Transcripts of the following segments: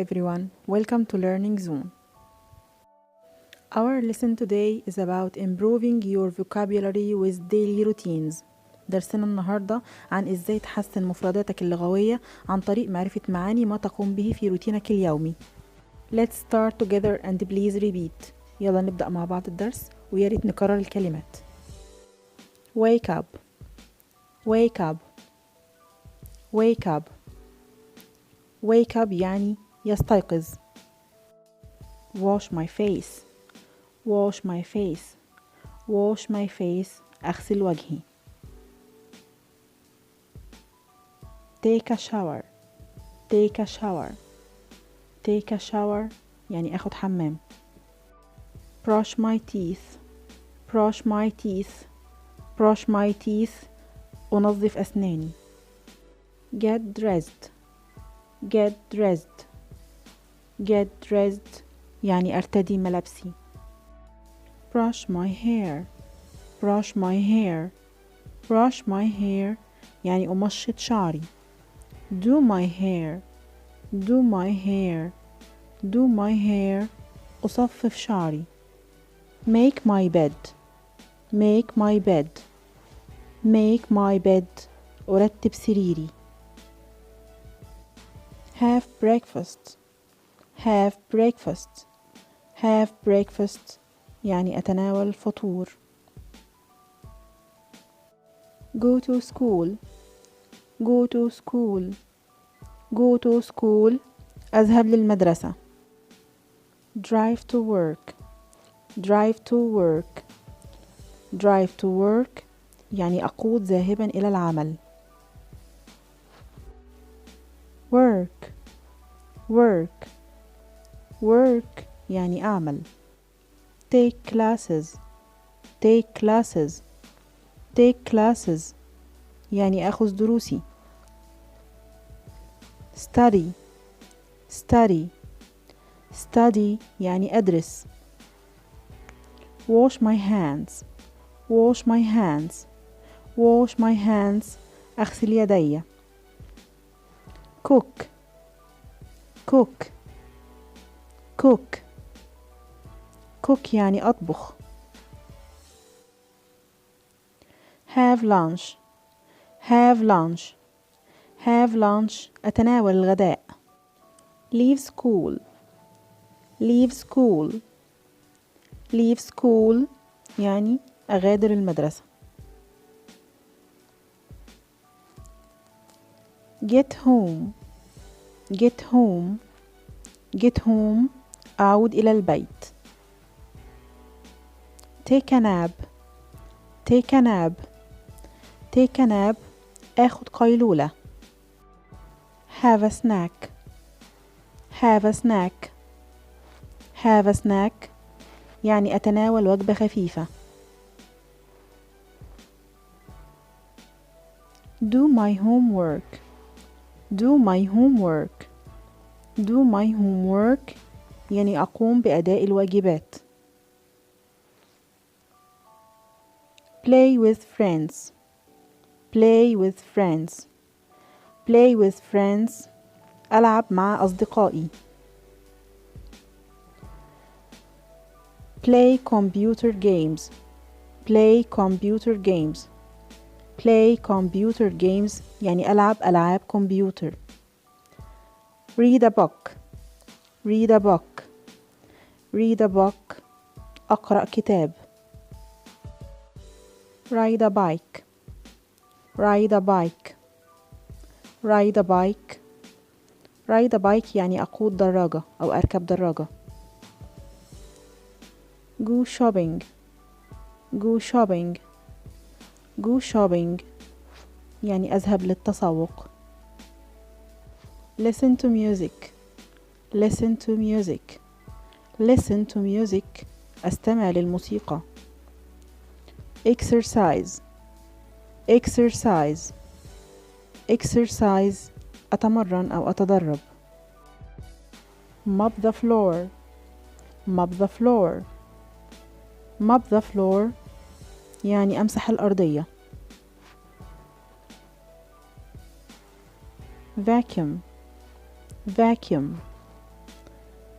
everyone, welcome to Learning Zone. Our lesson today is about improving your vocabulary with daily routines. درسنا النهاردة عن إزاي تحسن مفرداتك اللغوية عن طريق معرفة معاني ما تقوم به في روتينك اليومي. Let's start together and please repeat. يلا نبدأ مع بعض الدرس وياريت نكرر الكلمات. Wake up, wake up, wake up. Wake up يعني يستيقظ. Wash my face, wash my face, wash my face. أغسل وجهي. Take a shower, take a shower, take a shower يعني أخد حمام. Brush my teeth, brush my teeth, brush my teeth. أنظف أسناني. Get dressed, get dressed, get dressed يعني أرتدي ملابسي. Brush my hair, brush my hair, brush my hair يعني أمشط شعري. Do my hair, do my hair, do my hair. أصفف شعري. Make my bed, make my bed, make my bed. أرتب سريري. Have breakfast, have breakfast, have breakfast يعني أتناول الفطور. Go to school, go to school, go to school. أذهب للمدرسة. Drive to work, drive to work, drive to work يعني أقود ذاهبا إلى العمل. Work, work, work يعني أعمل. Take classes, take classes, take classes يعني أخذ دروسي. Study, study, study يعني أدرس. Wash my hands, wash my hands, wash my hands أغسل يدي. Cook, cook, cook, cook يعني أطبخ. Have lunch, have lunch, have lunch أتناول الغداء. Leave school, leave school, leave school يعني أغادر المدرسة. Get home, get home, get home أعود إلى البيت. Take a nap, take a nap, take a nap أخذ قيلولة. Have a snack, have a snack, have a snack يعني أتناول وجبة خفيفة. Do my homework, do my homework, do my homework يعني أقوم بأداء الواجبات. Play with friends, play with friends, play with friends ألعب مع أصدقائي. Play computer games, play computer games, play computer games يعني ألعب ألعاب كمبيوتر. Read a book, read a book, read a book أقرأ كتاب. Ride a bike, ride a bike, ride a bike, ride a bike يعني أقود دراجة أو أركب دراجة. Go shopping, go shopping, go shopping يعني أذهب للتسوق. Listen to music, listen to music, listen to music أستمع للموسيقى. Exercise, exercise, exercise أتمرن أو أتدرب. Mop the floor, mop the floor, mop the floor يعني أمسح الأرضية. Vacuum, vacuum,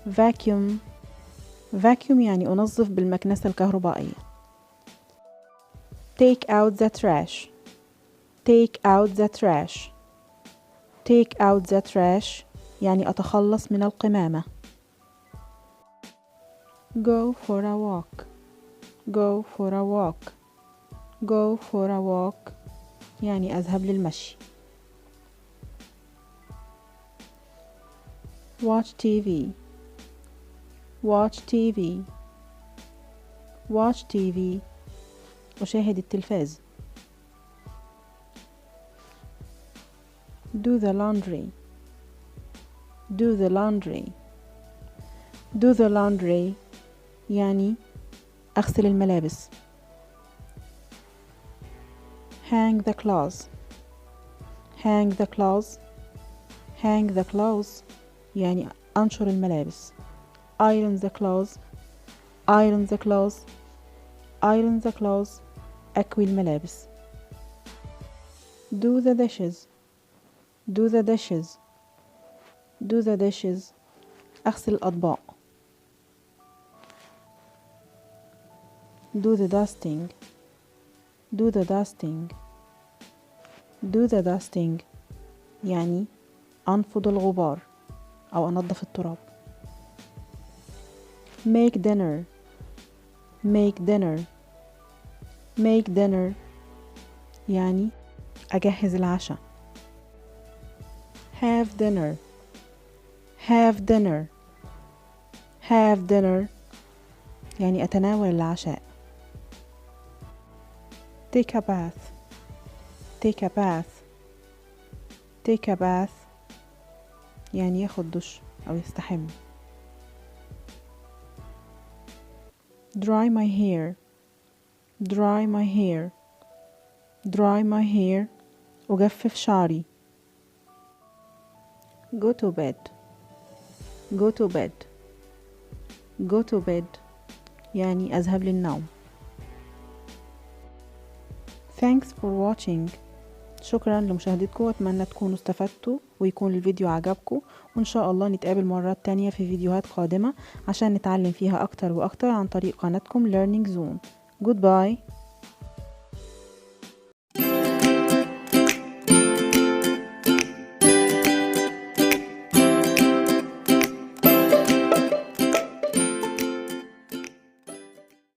vacuum. vacuum يعني أنظف بالمكنسة الكهربائية. take out the trash. take out the trash. take out the trash يعني أتخلص من القمامة. go for a walk. go for a walk. go for a walk يعني أذهب للمشي. watch TV. watch TV. watch TV أشاهد التلفاز. do the laundry. do the laundry. do the laundry يعني أغسل الملابس. hang the clothes. hang the clothes. hang the clothes يعني أنشر الملابس. iron the clothes. iron the clothes. iron the clothes أكوي الملابس. do the dishes. do the dishes. do the dishes أغسل الأطباق. do the dusting. do the dusting. do the dusting يعني أنفض الغبار أو أنظف التراب. make dinner. make dinner. make dinner يعني أجهز العشاء. have dinner. have dinner. have dinner يعني أتناول العشاء. take a bath. take a bath. take a bath يعني ياخد دش أو يستحم. dry my hair. dry my hair. dry my hair أجفف شعري. go to bed. go to bed. go to bed يعني أذهب للنوم. thanks for watching. شكرا لمشاهدتكم، واتمنى تكونوا استفدتوا ويكون الفيديو عجبكم، وإن شاء الله نتقابل مرات تانية في فيديوهات قادمة عشان نتعلم فيها أكتر وأكتر عن طريق قناتكم Learning Zone. Goodbye.